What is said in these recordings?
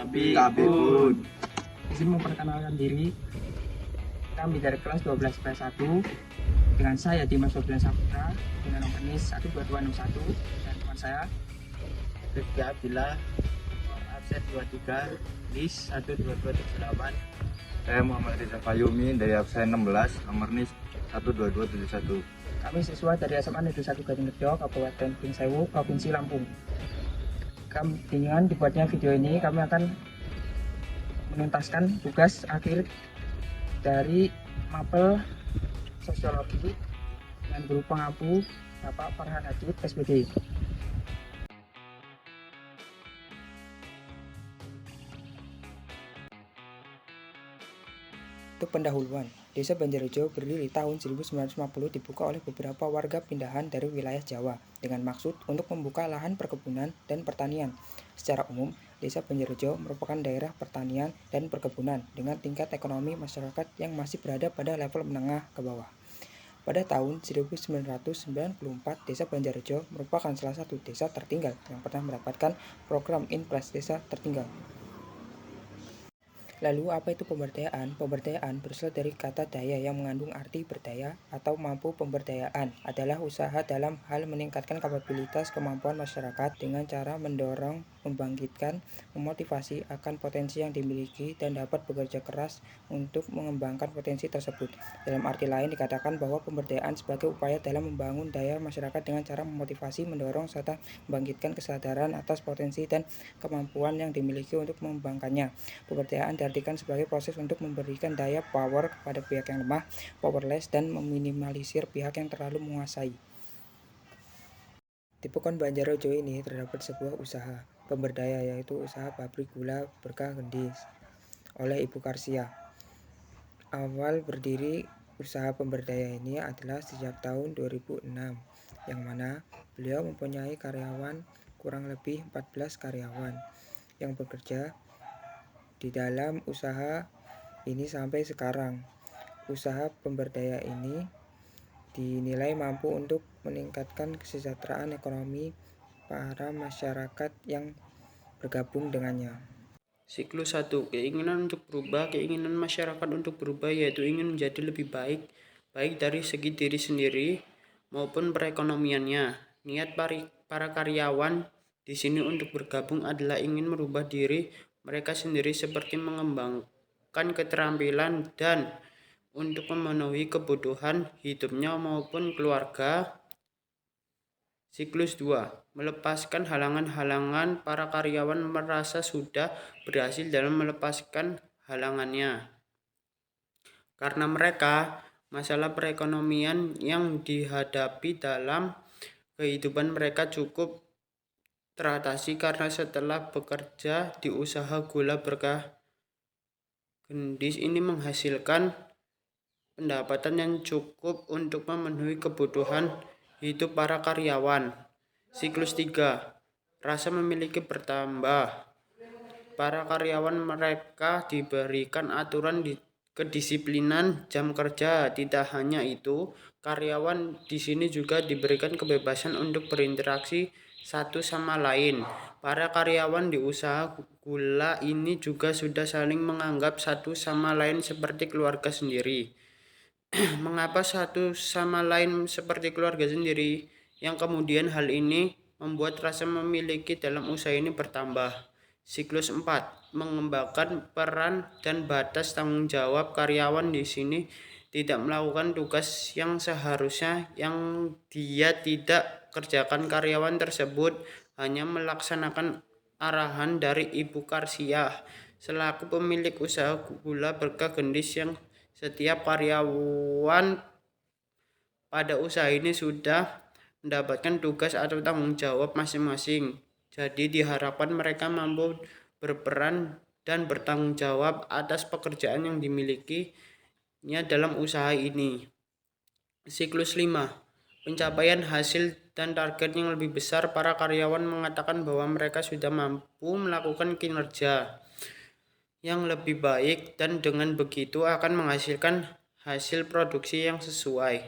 Kabibun. Izin memperkenalkan diri. Kami dari kelas 12 IPS 1 dengan saya Dimas Sofian Saputra dengan nomor NIS 12261 dan teman saya Rifki Abdillah, absen 23, NIS 12278. Saya Muhammad Riza Fayumi dari absen 16, nomor NIS 12271. Kami siswa dari SMA Negeri 1 Gadingrejo, Kabupaten Pringsewu, Provinsi Lampung. Dengan dibuatnya video ini, kami akan menuntaskan tugas akhir dari mapel sosiologi dengan guru pengampu Bapak Farhan Hajid, SPD. Untuk pendahuluan, Desa Banjarrejo berdiri tahun 1950 dibuka oleh beberapa warga pindahan dari wilayah Jawa dengan maksud untuk membuka lahan perkebunan dan pertanian. Secara umum, Desa Banjarrejo merupakan daerah pertanian dan perkebunan dengan tingkat ekonomi masyarakat yang masih berada pada level menengah ke bawah. Pada tahun 1994, Desa Banjarrejo merupakan salah satu desa tertinggal yang pernah mendapatkan program Inpres Desa Tertinggal. Lalu apa itu pemberdayaan? Pemberdayaan berasal dari kata daya yang mengandung arti berdaya atau mampu. Pemberdayaan adalah usaha dalam hal meningkatkan kapabilitas kemampuan masyarakat dengan cara mendorong, membangkitkan, memotivasi akan potensi yang dimiliki dan dapat bekerja keras untuk mengembangkan potensi tersebut. Dalam arti lain dikatakan bahwa pemberdayaan sebagai upaya dalam membangun daya masyarakat dengan cara memotivasi, mendorong, serta membangkitkan kesadaran atas potensi dan kemampuan yang dimiliki untuk mengembangkannya. Pemberdayaan diartikan sebagai proses untuk memberikan daya power kepada pihak yang lemah, powerless, dan meminimalisir pihak yang terlalu menguasai. Di Pekon Banjarrejo ini terdapat sebuah usaha pemberdaya, yaitu usaha pabrik gula Berkah Gendis oleh Ibu Karsia. Awal berdiri usaha pemberdaya ini adalah sejak tahun 2006, yang mana beliau mempunyai karyawan kurang lebih 14 karyawan yang bekerja di dalam usaha ini sampai sekarang. Usaha pemberdaya ini dinilai mampu untuk meningkatkan kesejahteraan ekonomi para masyarakat yang bergabung dengannya. Siklus 1. Keinginan untuk berubah. Keinginan masyarakat untuk berubah yaitu ingin menjadi lebih baik, baik dari segi diri sendiri maupun perekonomiannya. Niat para karyawan di sini untuk bergabung adalah ingin merubah diri mereka sendiri seperti mengembangkan keterampilan dan untuk memenuhi kebutuhan hidupnya maupun keluarga. Siklus 2. Melepaskan halangan-halangan. Para karyawan merasa sudah berhasil dalam melepaskan halangannya. Karena mereka, masalah perekonomian yang dihadapi dalam kehidupan mereka cukup teratasi karena setelah bekerja di usaha gula Berkah Gendis ini menghasilkan pendapatan yang cukup untuk memenuhi kebutuhan hidup para karyawan. Siklus 3. Rasa memiliki bertambah. Para karyawan mereka diberikan aturan kedisiplinan jam kerja. Tidak hanya itu, karyawan di sini juga diberikan kebebasan untuk berinteraksi satu sama lain. Para karyawan di usaha gula ini juga sudah saling menganggap satu sama lain seperti keluarga sendiri. Mengapa satu sama lain seperti keluarga sendiri? Yang kemudian hal ini membuat rasa memiliki dalam usaha ini bertambah. Siklus 4. Mengembangkan peran dan batas tanggung jawab. Karyawan di sini tidak melakukan tugas yang seharusnya yang dia tidak kerjakan. Karyawan tersebut hanya melaksanakan arahan dari Ibu Karsia selaku pemilik usaha gula Berkah Gendis, yang setiap karyawan pada usaha ini sudah mendapatkan tugas atau tanggung jawab masing-masing. Jadi diharapkan mereka mampu berperan dan bertanggung jawab atas pekerjaan yang dimilikinya dalam usaha ini. Siklus 5. Pencapaian hasil dan target yang lebih besar. Para karyawan mengatakan bahwa mereka sudah mampu melakukan kinerja yang lebih baik dan dengan begitu akan menghasilkan hasil produksi yang sesuai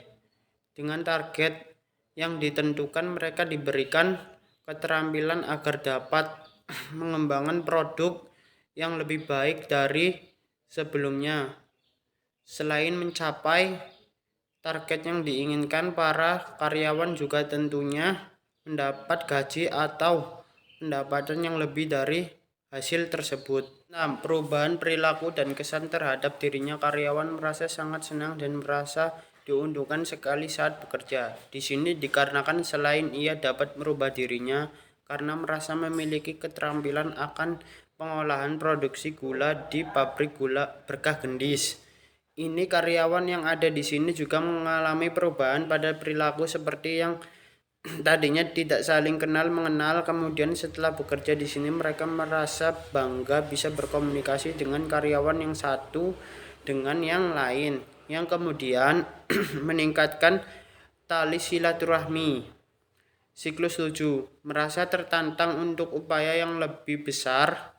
dengan target yang ditentukan. Mereka diberikan keterampilan agar dapat mengembangkan produk yang lebih baik dari sebelumnya. Selain mencapai target yang diinginkan, para karyawan juga tentunya mendapat gaji atau pendapatan yang lebih dari hasil tersebut. Nah, perubahan perilaku dan kesan terhadap dirinya, karyawan merasa sangat senang dan merasa diuntungkan sekali saat bekerja. Di sini dikarenakan selain ia dapat merubah dirinya karena merasa memiliki keterampilan akan pengolahan produksi gula di pabrik gula Berkah Gendis. Ini karyawan yang ada di sini juga mengalami perubahan pada perilaku seperti yang tadinya tidak saling kenal mengenal, kemudian setelah bekerja di sini mereka merasa bangga bisa berkomunikasi dengan karyawan yang satu dengan yang lain, yang kemudian meningkatkan tali silaturahmi. Siklus 7, merasa tertantang untuk upaya yang lebih besar.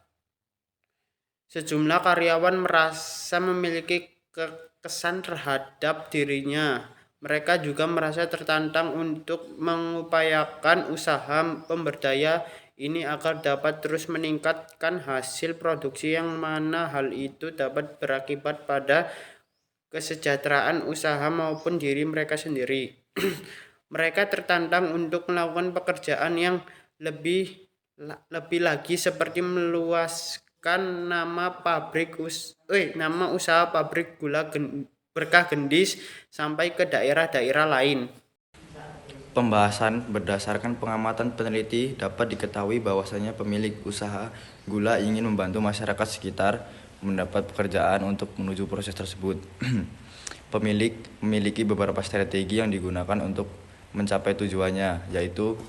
Sejumlah karyawan merasa memiliki kesan terhadap dirinya. Mereka juga merasa tertantang untuk mengupayakan usaha pemberdaya ini agar dapat terus meningkatkan hasil produksi, yang mana hal itu dapat berakibat pada kesejahteraan usaha maupun diri mereka sendiri. Mereka tertantang untuk melakukan pekerjaan yang lebih lagi seperti meluaskan nama usaha pabrik gula Berkah Gendis sampai ke daerah-daerah lain. Pembahasan berdasarkan pengamatan peneliti dapat diketahui bahwasanya pemilik usaha gula ingin membantu masyarakat sekitar mendapat pekerjaan untuk menuju proses tersebut. Pemilik memiliki beberapa strategi yang digunakan untuk mencapai tujuannya, yaitu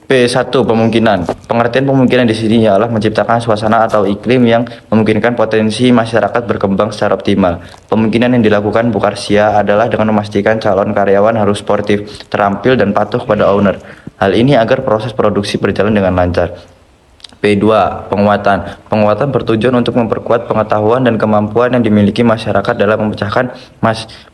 P1. Pemungkinan. Pengertian pemungkinan di sini ialah menciptakan suasana atau iklim yang memungkinkan potensi masyarakat berkembang secara optimal. Pemungkinan yang dilakukan Bu Karsia adalah dengan memastikan calon karyawan harus sportif, terampil, dan patuh pada owner. Hal ini agar proses produksi berjalan dengan lancar. P2. Penguatan. Penguatan bertujuan untuk memperkuat pengetahuan dan kemampuan yang dimiliki masyarakat dalam memecahkan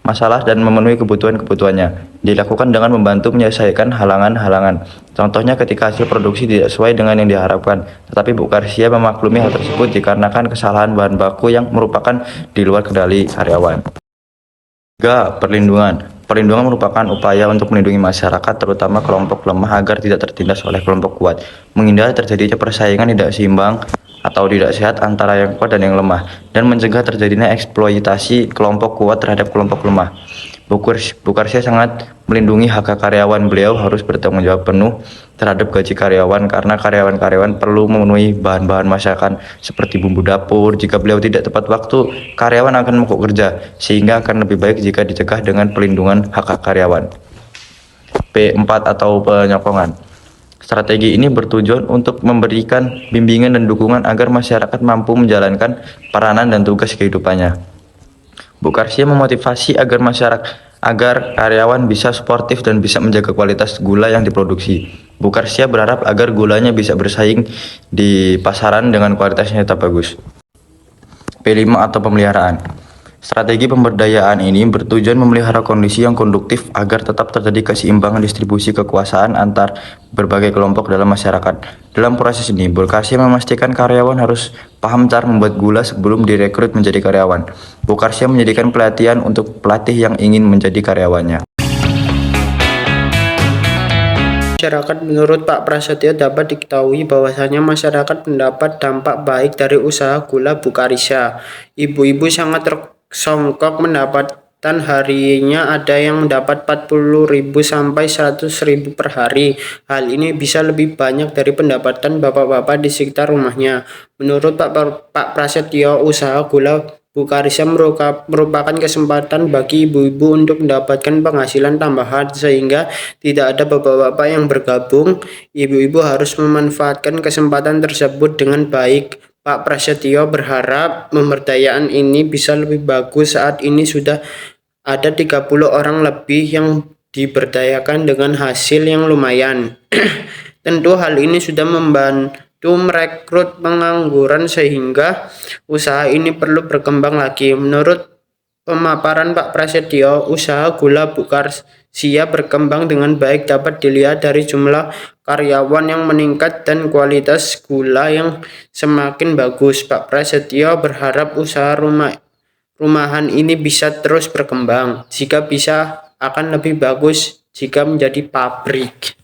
masalah dan memenuhi kebutuhan-kebutuhannya. Dilakukan dengan membantu menyelesaikan halangan-halangan. Contohnya ketika hasil produksi tidak sesuai dengan yang diharapkan, tetapi Bu Karsia memaklumi hal tersebut dikarenakan kesalahan bahan baku yang merupakan di luar kendali karyawan. 3. Perlindungan. Perlindungan merupakan upaya untuk melindungi masyarakat, terutama kelompok lemah, agar tidak tertindas oleh kelompok kuat, menghindari terjadinya persaingan tidak seimbang atau tidak sehat antara yang kuat dan yang lemah, dan mencegah terjadinya eksploitasi kelompok kuat terhadap kelompok lemah. Bu Karsia sangat melindungi hak karyawan. Beliau harus bertanggung jawab penuh terhadap gaji karyawan karena karyawan-karyawan perlu memenuhi bahan-bahan masakan seperti bumbu dapur. Jika beliau tidak tepat waktu, karyawan akan mogok kerja, sehingga akan lebih baik jika dicegah dengan pelindungan hak karyawan. P4 atau penyokongan. Strategi ini bertujuan untuk memberikan bimbingan dan dukungan agar masyarakat mampu menjalankan peranan dan tugas kehidupannya. Bu Karsia memotivasi agar karyawan bisa sportif dan bisa menjaga kualitas gula yang diproduksi. Bu Karsia berharap agar gulanya bisa bersaing di pasaran dengan kualitasnya tetap bagus. P5 atau pemeliharaan. Strategi pemberdayaan ini bertujuan memelihara kondisi yang konduktif agar tetap terjadi keseimbangan distribusi kekuasaan antar berbagai kelompok dalam masyarakat. Dalam proses ini, Bu Karsia memastikan karyawan harus paham cara membuat gula sebelum direkrut menjadi karyawan. Bu Karsia menyediakan pelatihan untuk pelatih yang ingin menjadi karyawannya. Masyarakat. Menurut Pak Prasetyo dapat diketahui bahwasanya masyarakat mendapat dampak baik dari usaha gula Bu Karsia. Ibu-ibu sangat tersongkok pendapatan harinya, ada yang mendapat 40.000 sampai 100.000 per hari. Hal ini bisa lebih banyak dari pendapatan bapak-bapak di sekitar rumahnya. Menurut Pak Prasetyo, usaha gula Bu Karsia merupakan kesempatan bagi ibu-ibu untuk mendapatkan penghasilan tambahan, sehingga tidak ada bapak-bapak yang bergabung. Ibu-ibu harus memanfaatkan kesempatan tersebut dengan baik. Pak Prasetyo berharap pemberdayaan ini bisa lebih bagus. Saat ini sudah ada 30 orang lebih yang diberdayakan dengan hasil yang lumayan. Tentu hal ini sudah membantu merekrut pengangguran, sehingga usaha ini perlu berkembang lagi. Menurut pemaparan Pak Prasetyo, usaha gula Bu Karsia Siap berkembang dengan baik dapat dilihat dari jumlah karyawan yang meningkat dan kualitas gula yang semakin bagus. Pak Prasetyo berharap usaha rumahan ini bisa terus berkembang. Jika bisa akan lebih bagus jika menjadi pabrik.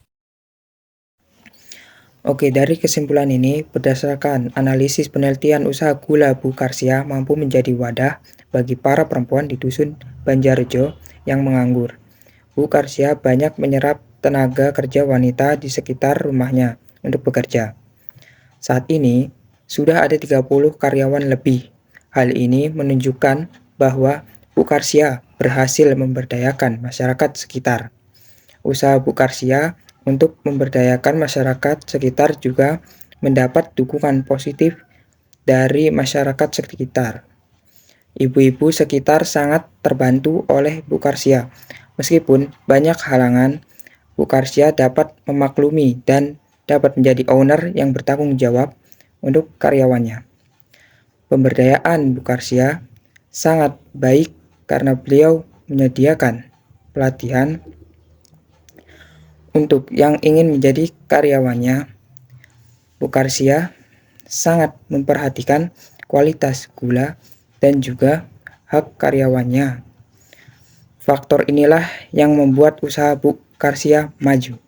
Oke, dari kesimpulan ini, berdasarkan analisis penelitian usaha gula Bu Karsia mampu menjadi wadah bagi para perempuan di dusun Banjarjo yang menganggur. Bu Karsia banyak menyerap tenaga kerja wanita di sekitar rumahnya untuk bekerja. Saat ini, sudah ada 30 karyawan lebih. Hal ini menunjukkan bahwa Bu Karsia berhasil memberdayakan masyarakat sekitar. Usaha Bu Karsia untuk memberdayakan masyarakat sekitar juga mendapat dukungan positif dari masyarakat sekitar. Ibu-ibu sekitar sangat terbantu oleh Bu Karsia. Meskipun banyak halangan, Bu Karsia dapat memaklumi dan dapat menjadi owner yang bertanggung jawab untuk karyawannya. Pemberdayaan Bu Karsia sangat baik karena beliau menyediakan pelatihan untuk yang ingin menjadi karyawannya. Bu Karsia sangat memperhatikan kualitas gula dan juga hak karyawannya. Faktor inilah yang membuat usaha Bu Karsia maju.